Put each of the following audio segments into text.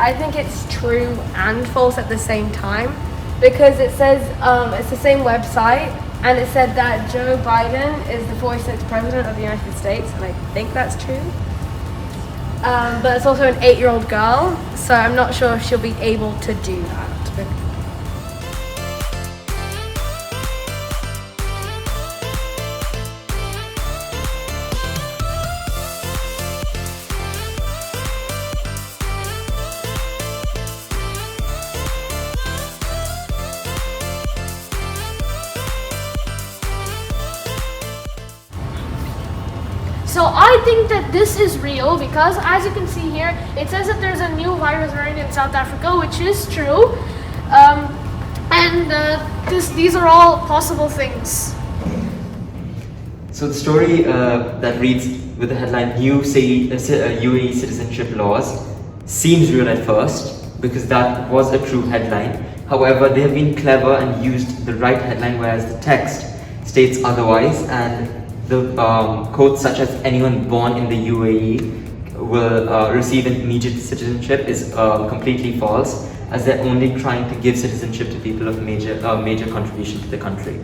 I think it's true and false at the same time, because it says it's the same website, and it said that Joe Biden is the 46th president of the United States, and I think that's true. But it's also an 8-year-old girl, so I'm not sure if she'll be able to do that. So I think that this is real because, as you can see here, it says that there's a new virus variant in South Africa, which is true. These are all possible things. So the story that reads with the headline UAE citizenship laws seems real at first because that was a true headline. However, they have been clever and used the right headline, whereas the text states otherwise, and the quotes such as anyone born in the UAE will receive an immediate citizenship is completely false, as they're only trying to give citizenship to people of major contribution to the country,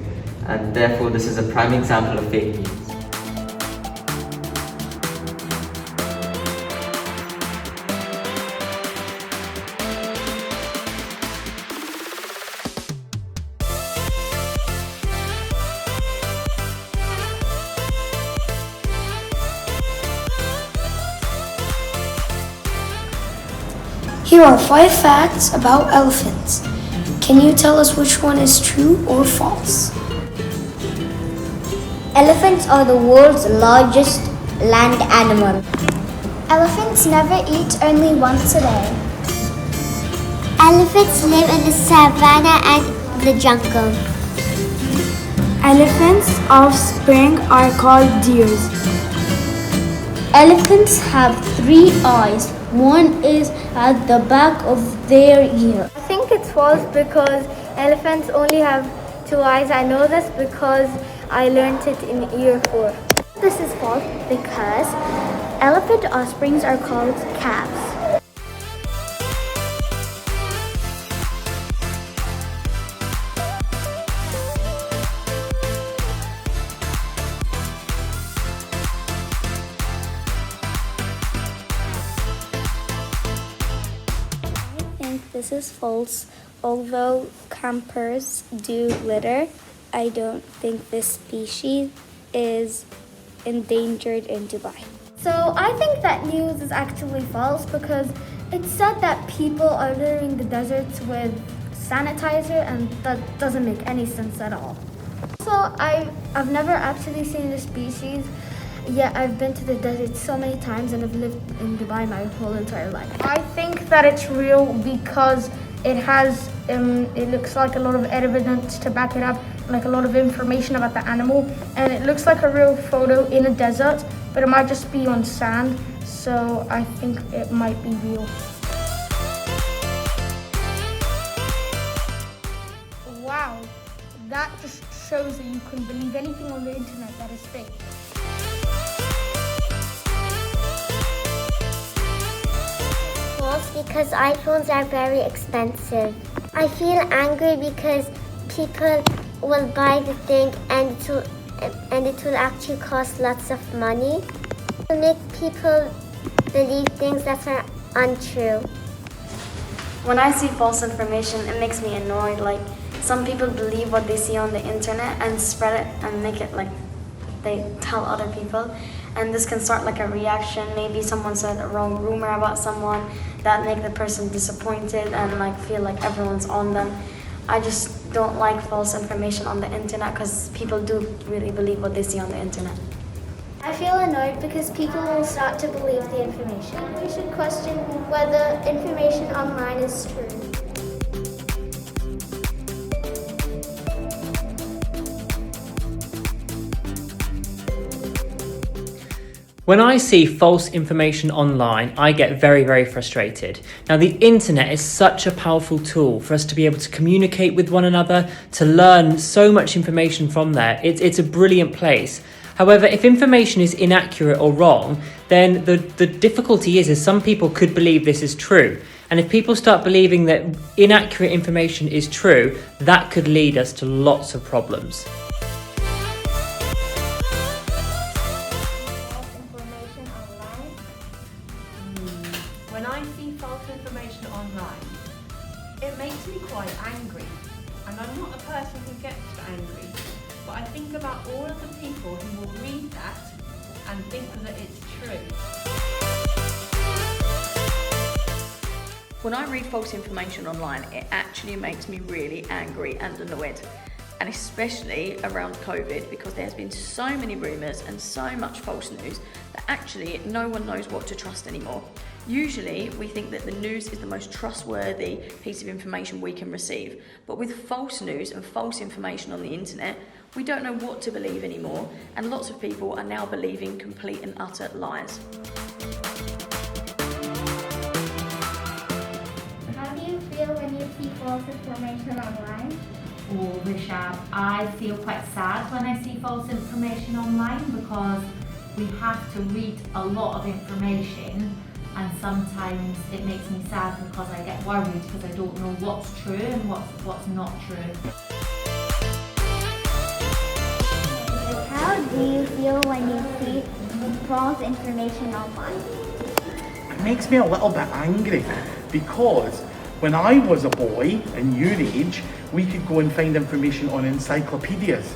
and therefore this is a prime example of fake news. Here are 5 facts about elephants. Can you tell us which one is true or false? Elephants are the world's largest land animal. Elephants never eat, only once a day. Elephants live in the savanna and the jungle. Elephants' offspring are called deers. Elephants have 3 eyes. One is at the back of their ear. I think it's false because elephants only have 2 eyes. I know this because I learned it in year 4. This is false because elephant offsprings are called calves. This is false. Although campers do litter, I don't think this species is endangered in Dubai. So I think that news is actually false because it said that people are littering the deserts with sanitizer, and that doesn't make any sense at all. So I've never actually seen the species. Yeah, I've been to the desert so many times and I've lived in Dubai my whole entire life. I think that it's real because it has, it looks like a lot of evidence to back it up, like a lot of information about the animal, and it looks like a real photo in a desert, but it might just be on sand, so I think it might be real. Wow, that just shows that you can believe anything on the internet that is fake. Because iPhones are very expensive. I feel angry because people will buy the thing and it will actually cost lots of money. It will make people believe things that are untrue. When I see false information, it makes me annoyed. Like, some people believe what they see on the internet and spread it and make it like they tell other people. And this can start like a reaction. Maybe someone said a wrong rumor about someone that make the person disappointed and like feel like everyone's on them. I just don't like false information on the internet because people do really believe what they see on the internet. I feel annoyed because people will start to believe the information. We should question whether information online is true. When I see false information online, I get very, very frustrated. Now, the internet is such a powerful tool for us to be able to communicate with one another, to learn so much information from there. It's a brilliant place. However, if information is inaccurate or wrong, then the difficulty is some people could believe this is true. And if people start believing that inaccurate information is true, that could lead us to lots of problems. When I see false information online, it makes me quite angry. And I'm not a person who gets angry, but I think about all of the people who will read that and think that it's true. When I read false information online, it actually makes me really angry and annoyed. And especially around COVID, because there's been so many rumours and so much false news that actually no one knows what to trust anymore. Usually we think that the news is the most trustworthy piece of information we can receive, but with false news and false information on the internet, we don't know what to believe anymore, and lots of people are now believing complete and utter lies. How do you feel when you see false information online? Oh, Rishab, I feel quite sad when I see false information online because we have to read a lot of information, and sometimes it makes me sad because I get worried because I don't know what's true and what's not true. How do you feel when you see false information online? It makes me a little bit angry because when I was a boy and your age, we could go and find information on encyclopedias,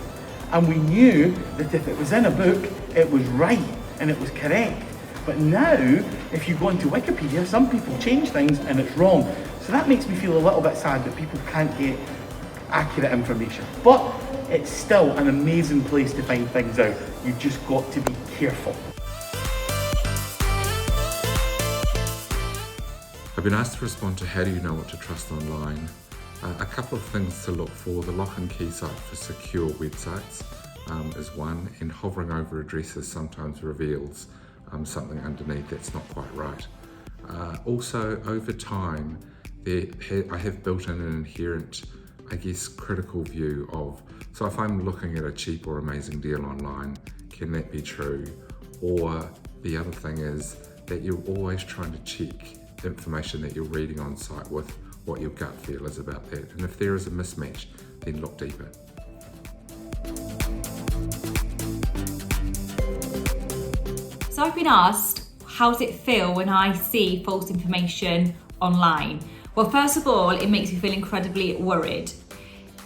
and we knew that if it was in a book, it was right and it was correct. But now, if you go into Wikipedia, some people change things and it's wrong. So that makes me feel a little bit sad that people can't get accurate information. But it's still an amazing place to find things out. You've just got to be careful. I've been asked to respond to how do you know what to trust online. A couple of things to look for. The lock and key site for secure websites is one, and hovering over addresses sometimes reveals something underneath that's not quite right. Also, over time, I have built in an inherent, I guess, critical view of, so if I'm looking at a cheap or amazing deal online, can that be true? Or the other thing is that you're always trying to check information that you're reading on site with what your gut feel is about that. And if there is a mismatch, then look deeper. So I've been asked, how does it feel when I see false information online? Well, first of all, it makes me feel incredibly worried.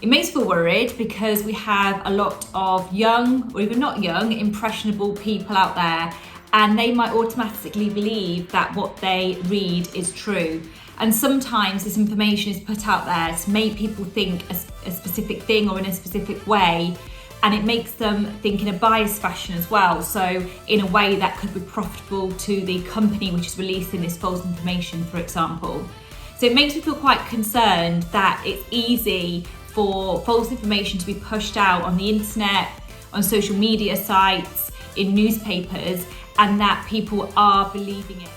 It makes me feel worried because we have a lot of young, or even not young, impressionable people out there, and they might automatically believe that what they read is true. And sometimes this information is put out there to make people think a specific thing or in a specific way, and it makes them think in a biased fashion as well. So in a way that could be profitable to the company which is releasing this false information, for example. So it makes me feel quite concerned that it's easy for false information to be pushed out on the internet, on social media sites, in newspapers, and that people are believing it.